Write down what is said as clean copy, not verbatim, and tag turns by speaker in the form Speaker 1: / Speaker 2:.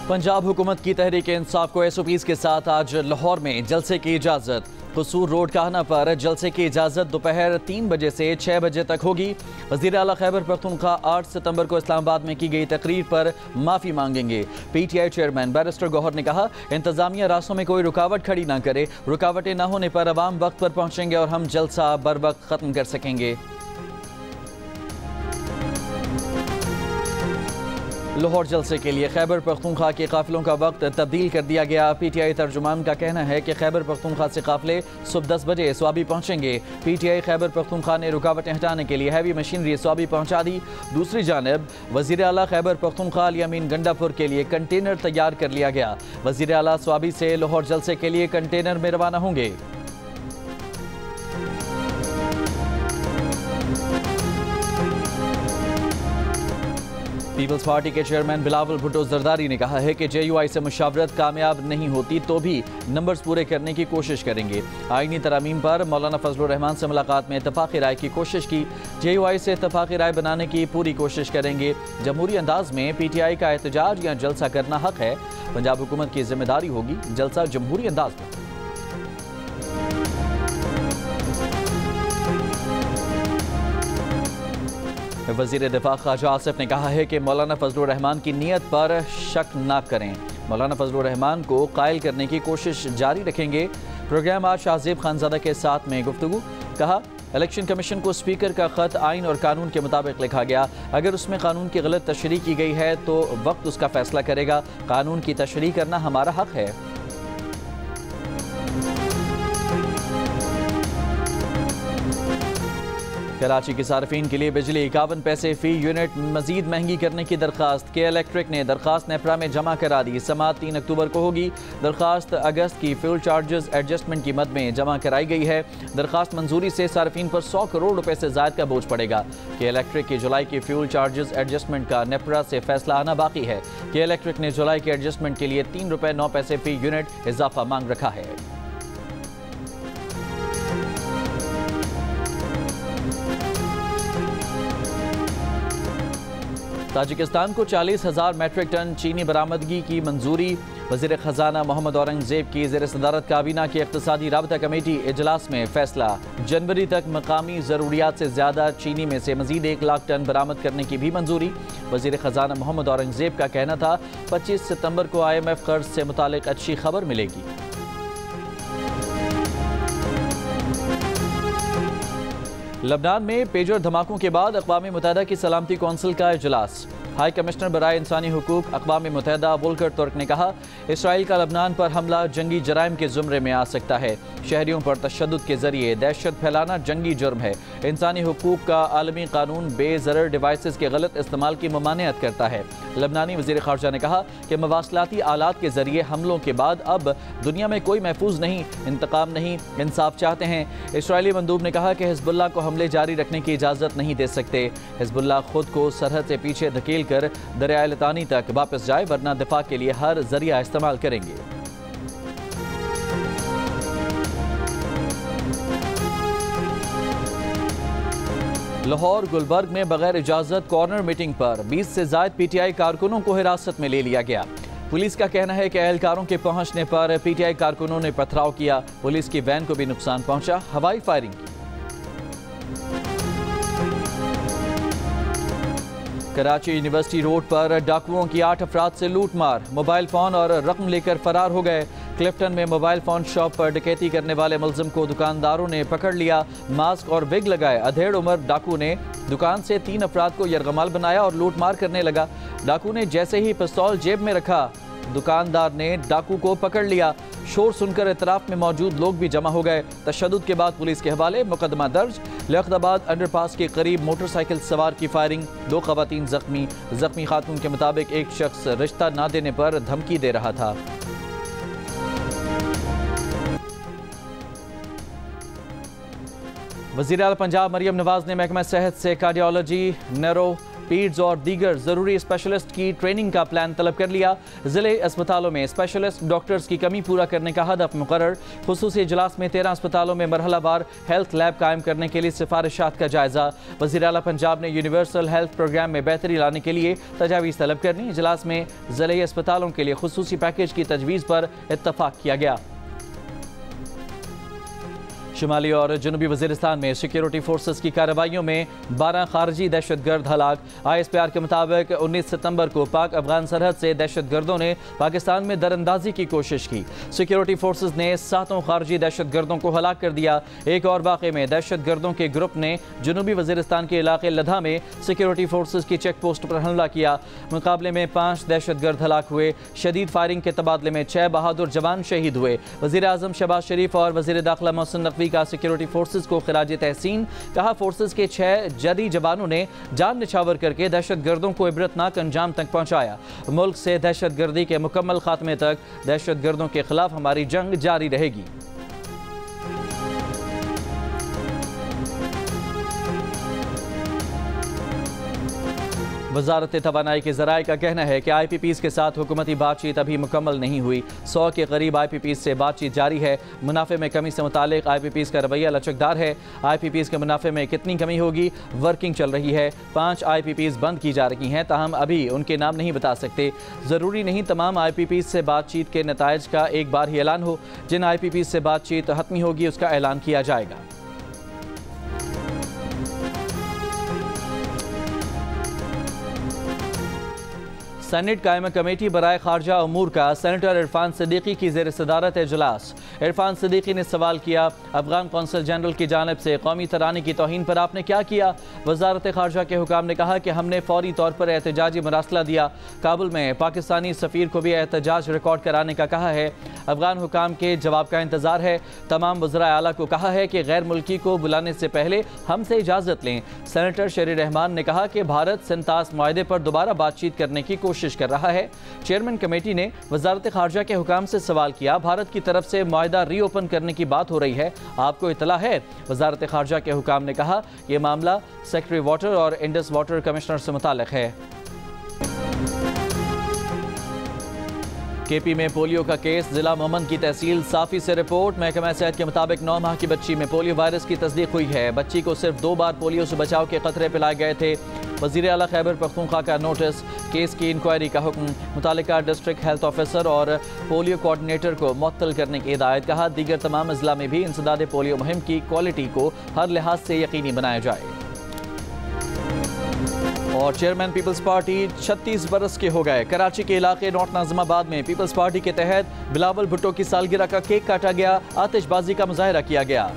Speaker 1: पंजाब हुकूमत की तहरीक इंसाफ को SOPs के साथ आज लाहौर में जलसे की इजाज़त। कसूर रोड कहना पर जलसे की इजाज़त दोपहर 3 बजे से 6 बजे तक होगी। वज़ीर आला खैबर पख्तूनख्वा 8 सितंबर को इस्लामाबाद में की गई तकरीर पर माफ़ी मांगेंगे। PTI चेयरमैन बैरिस्टर गौहर ने कहा, इंतज़ामिया रास्तों में कोई रुकावट खड़ी ना करे, रुकावटें ना होने पर अवाम वक्त पर पहुँचेंगे और हम जलसा बर वक्त ख़त्म कर सकेंगे। लाहौर जलसे के लिए खैबर पख्तूनख्वा के काफिलों का वक्त तब्दील कर दिया गया। PTI तर्जुमान का कहना है कि खैबर पख्तूनख्वा से काफिले सुबह 10 बजे स्वाबी पहुंचेंगे। PTI खैबर पख्तूनख्वा ने रुकावटें हटाने के लिए हैवी मशीनरी स्वाबी पहुंचा दी। दूसरी जानब वज़ीर आला खैबर पख्तूनख्वा अली अमीन गंडापुर के लिए कंटेनर तैयार कर लिया गया। वज़ीर आला स्वाबी से लाहौर जलसे के लिए कंटेनर में रवाना होंगे। पीपल्स पार्टी के चेयरमैन बिलावल भुट्टो जरदारी ने कहा है कि JUI से मुशावरत कामयाब नहीं होती तो भी नंबर्स पूरे करने की कोशिश करेंगे। आईनी तरमीम पर मौलाना फजलुर रहमान से मुलाकात में इत्तफाक़ी राय की कोशिश की। JUI से इत्तफाक़ी राय बनाने की पूरी कोशिश करेंगे। जमहूरी अंदाज में PTI का एहतजाज या जलसा करना हक है। पंजाब हुकूमत की जिम्मेदारी होगी जलसा जमहूरी अंदाज में। वज़ीर दिफा ख्वाजा आसिफ ने कहा है कि मौलाना फजलुर रहमान की नीयत पर शक न करें। मौलाना फजलुर रहमान को कायल करने की कोशिश जारी रखेंगे। प्रोग्राम आज शाहजेब खानजादा के साथ में गुफ्तगू। कहा, इलेक्शन कमीशन को स्पीकर का ख़त आइन और कानून के मुताबिक लिखा गया। अगर उसमें कानून की गलत तशरीह की गई है तो वक्त उसका फैसला करेगा। कानून की तशरीह करना हमारा हक है। कराची के सार्फिन के लिए बिजली 51 पैसे फ़ी यूनिट मजीद महंगी करने की दरख्वास्त। के इलेक्ट्रिक ने दरख्वास्त नेपरा में जमा करा दी। समाअत 3 अक्टूबर को होगी। दरख्वास्त अगस्त की फ्यूल चार्जेस एडजस्टमेंट की मद में जमा कराई गई है। दरख्वास्त मंजूरी से सार्फिन पर 100 करोड़ रुपए से ज़ायद का बोझ पड़ेगा। के इलेक्ट्रिक की जुलाई की फ्यूल चार्जेस एडजस्टमेंट का नेपरा से फैसला आना बाकी है। के इलेक्ट्रिक ने जुलाई के एडजस्टमेंट के लिए 3 रुपये 9 पैसे फ़ी यूनिट इजाफा मांग रखा है। ताजिकिस्तान को 40,000 मेट्रिक टन चीनी बरामदगी की मंजूरी। वज़ीर ख़जाना मोहम्मद औरंगज़ेब की ज़ेर सदारत काबीना की इक़्तिसादी राबता कमेटी इजलास में फैसला। जनवरी तक मकामी ज़रूरियात से ज़्यादा चीनी में से मज़ीद 1 लाख टन बरामद करने की भी मंजूरी। वज़ीर ख़जाना मोहम्मद औरंगज़ेब का कहना था, 25 सितंबर को IMF कर्ज से मुतालिक अच्छी खबर मिलेगी। लबनान में पेजर धमाकों के बाद अक़वाम मुत्तहिदा की सलामती कौंसिल का इजलास। हाई कमिश्नर बराए इंसानी हुकूक अक़वाम मुत्तहिदा वोल्कर तुर्क ने कहा, इसराइल का लबनान पर हमला जंगी जराइम के ज़ुमरे में आ सकता है। शहरियों पर तशद्दुद के जरिए दहशत फैलाना जंगी जुर्म है। इंसानी हुकूक का आलमी कानून बेज़रर डिवाइसेस के गलत इस्तेमाल की ममानियत करता है। लबनानी वज़ीर ख़ारजा ने कहा कि मवासलाती आलात के जरिए हमलों के बाद अब दुनिया में कोई महफूज नहीं, इंतकाम नहीं, इंसाफ चाहते हैं। इसराइली मंदूब ने कहा कि हिज़्बुल्लाह को हमले जारी रखने की इजाज़त नहीं दे सकते। हिज़्बुल्लाह खुद को सरहद से पीछे धकेल कर दरियाए लितानी तक वापस जाए, वरना दिफा के लिए हर जरिया इस्तेमाल करेंगे। लाहौर गुलबर्ग में बगैर इजाजत कॉर्नर मीटिंग पर 20 से ज़ायद PTI कारकुनों को हिरासत में ले लिया गया। पुलिस का कहना है कि एहलकारों के पहुंचने पर PTI कारकुनों ने पथराव किया। पुलिस की वैन को भी नुकसान पहुंचा, हवाई फायरिंग की। कराची यूनिवर्सिटी रोड पर डाकुओं की 8 अफराद से लूटमार, मोबाइल फ़ोन और रकम लेकर फरार हो गए। क्लिफ्टन में मोबाइल फ़ोन शॉप पर डकैती करने वाले मुलजिम को दुकानदारों ने पकड़ लिया। मास्क और विग लगाए अधेड़ उम्र डाकू ने दुकान से 3 अफराद को यरगमाल बनाया और लूटमार करने लगा। डाकू ने जैसे ही पिस्तौल जेब में रखा, दुकानदार ने डाकू को पकड़ लिया। शोर सुनकर इतराफ में मौजूद लोग भी जमा हो गए। तशद्दुद के बाद पुलिस के हवाले मुकदमा दर्ज। लियाकताबाद अंडरपास के करीब मोटरसाइकिल सवार की फायरिंग, 2 ख़वातीन जख्मी खातून के मुताबिक एक शख्स रिश्ता ना देने पर धमकी दे रहा था। वज़ीर आला पंजाब मरियम नवाज ने महकमा सेहत से कार्डियोलॉजी, नैरो, पीड्स और दीगर ज़रूरी स्पेशलिस्ट की ट्रेनिंग का प्लान तलब कर लिया। ज़िले अस्पतालों में स्पेशलिस्ट डॉक्टर्स की कमी पूरा करने का हदफ मुकर्रर। खुसूसी इजलास में 13 अस्पतालों में मरहलावार हेल्थ लैब कायम करने के लिए सिफारिशात का जायजा। वज़ीर आला पंजाब ने यूनिवर्सल हेल्थ प्रोग्राम में बेहतरी लाने के लिए तजावीज़ तलब करनी। इजलास में ज़िले अस्पतालों के लिए खुसूसी पैकेज की तजवीज़ पर इत्तफाक किया गया। शुमाली और जनूबी वज़ीरिस्तान में सिक्योरिटी फोर्सेस की कार्रवाइयों में 12 खारजी दहशतगर्द हलाक। ISPR के मुताबिक 19 सितंबर को पाक अफगान सरहद से दहशतगर्दों ने पाकिस्तान में दरअंदाजी की कोशिश की। सिक्योरिटी फोर्सेस ने 7 खारजी दहशतगर्दों को हलाक कर दिया। एक और वाक़े में दहशतगर्दों के ग्रुप ने जनूबी वज़ीरिस्तान के इलाके लधा में सिक्योरिटी फोर्सेस की चेक पोस्ट पर हमला किया। मुकाबले में 5 दहशतगर्द हलाक हुए। शदीद फायरिंग के तबादले में 6 बहादुर जवान शहीद हुए। वज़ीर आज़म शहबाज शरीफ और वज़ीर दाखिला मोहसिन नकवी का सिक्योरिटी फोर्सेस को खिराज तहसीन। कहा, फोर्सेस के 6 जदी जवानों ने जान निछावर करके दहशतगर्दों को इबरतनाक अंजाम तक पहुंचाया। मुल्क से दहशतगर्दी के मुकम्मल खात्मे तक दहशतगर्दों के खिलाफ हमारी जंग जारी रहेगी। वजारत तवानाई के ज़राए का कहना है कि IPPs के साथ हुकूमती बातचीत अभी मुकम्मल नहीं हुई। 100 के करीब IPPs से बातचीत जारी है। मुनाफे में कमी से मुतालिक IPPs का रवैया लचकदार है। IPPs के मुनाफे में कितनी कमी होगी, वर्किंग चल रही है। 5 IPPs बंद की जा रही हैं, ताहम अभी उनके नाम नहीं बता सकते। ज़रूरी नहीं तमाम IPPs से बातचीत के नताइज का एक बार ही ऐलान हो। जिन IPPs से बातचीत हतमी होगी उसका ऐलान किया जाएगा। सेनेट कायमा कमेटी बराए खारजा अमूर का सेनेटर इरफान सिद्दीकी की ज़ेर सदारत इजलास। इरफान सिद्दीकी ने सवाल किया, अफगान कौंसल जनरल की जानिब से कौमी तरानी की तौहीन पर आपने क्या किया? वजारत खारजा के हुकाम ने कहा कि हमने फौरी तौर पर एहतजाजी मरासला दिया। काबुल में पाकिस्तानी सफ़ीर को भी एहतजाज रिकॉर्ड कराने का कहा है। अफगान हुकाम के जवाब का इंतज़ार है। तमाम वज़राए आला को कहा है कि गैर मुल्की को बुलाने से पहले हमसे इजाज़त लें। सेनेटर शेर रहमान ने कहा कि भारत सिंतास मुआहदे पर दोबारा बातचीत करने की कोशिश कर रहा है। चेयरमैन कमेटी ने वजारत खारजा के हुकाम से सवाल किया, भारत की तरफ से मुआहदा रीओपन करने की बात हो रही है, आपको इतला है? वजारत खारजा के हुकाम ने कहा, यह मामला सेक्रेटरी वाटर और इंडस वाटर कमिश्नर से मुताल्लिक है। KP में पोलियो का केस, जिला मोहम्मद की तहसील साफी से रिपोर्ट। महकमा सेहत के मुताबिक 9 माह की बच्ची में पोलियो वायरस की तस्दीक हुई है। बच्ची को सिर्फ 2 बार पोलियो से बचाव के खतरे पिलाए गए थे। वज़ीर आला खैबर पख्तूनख्वा का नोटिस, केस की इंक्वायरी का हुक्म। मुतालिका डिस्ट्रिक्ट हेल्थ ऑफिसर और पोलियो कोऑर्डिनेटर को मुअत्तल करने की हिदायत। कहा, दीगर तमाम अजला में भी इंसदाद पोलियो मुहिम की क्वालिटी को हर लिहाज से यकीनी बनाया जाए। और चेयरमैन पीपल्स पार्टी 36 बरस के हो गए। कराची के इलाके नॉर्थ नाज़िमाबाद में पीपल्स पार्टी के तहत बिलावल भुट्टो की सालगिरह का केक काटा गया, आतिशबाजी का मुजाहरा किया गया।